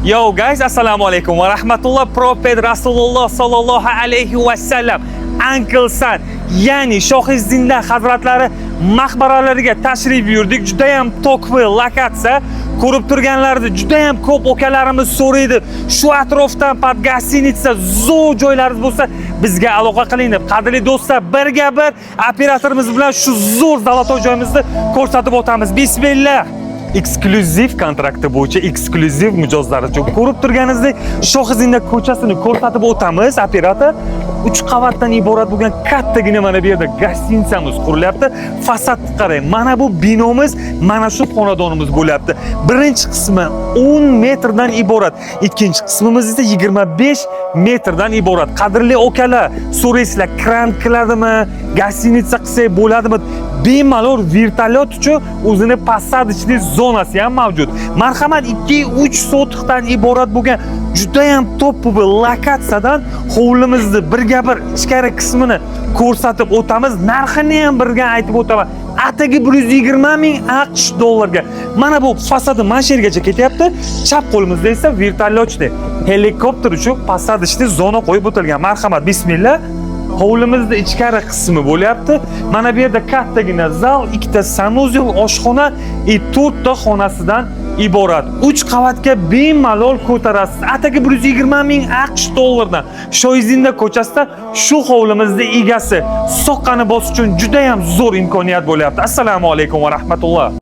Yo guys, assalomu alaykum va rahmatulloh. Prophet Rasululloh sallallohu alayhi va sallam Uncle San, ya'ni Shohizinda hazratlari maqbaralariga tashrif buyurdik. Juda ham tokvi lokatsiya. Ko'rib turganlarda juda ham ko'p okalarimiz so'raydi. Shu atrofdan podgastinitsa zo'r joylaringiz bo'lsa, bizga aloqa qiling deb. Qadrli do'stlar, birga bir operatorimiz bilan shu zo'r zalotoy joyimizni ko'rsatib o'tamiz. Bismillah. Eksklyuziv kontrakti bo'yicha eksklyuziv mijozlar uchun ko'rib turganingizdek Shohizinda ko'chasini ko'rsatib o'tamiz. Operator 3 qavatdan iborat bo'lgan kattagina mana bu yerda gostinitsamiz qurilyapti. Fasadni qarang. Mana bu binomiz, mana shu xonadonimiz bo'lyapti. Birinchi qismi 10 metrdan iborat, ikkinchi qismimiz esa 25 metrdan iborat. Qadrli okalar, so'raysizlar, kran qiladimi, gostinitsa qilsak bo'ladimi? Bemalol vertolyot uchun o'zini посадочный zonasi ham mavjud. Marhamat 2-3 sotixdan iborat bo'lgan juda ham topoviy lokatsiyadan hovlimizni birga bir ichkari qismini ko'rsatib o'tamiz. Narxini ham birga aytib o'taman. Atigi 120 ming AQSh dollarga. Mana bu fasadi mana shu yergacha ketyapti. Chap qo'limizda esa vertolyotda helikopter uchun посадочный zona qo'yib o'tilgan. Marhamat, bismillah. Hovlimizda ichkari qismi bo'lyapti. Mana bu yerda kattagina zal, ikkita sanuzel, oshxona, 4 ta xonasidan iborat. 3 qavatga bemalol ko'tarasiz. Atigi 120 ming AQSh dollardan. Shohizinda ko'chasida shu hovlimizda egasi soqqani bosish uchun juda ham zo'r imkoniyat bo'lyapti. Assalomu alaykum va rahmatulloh.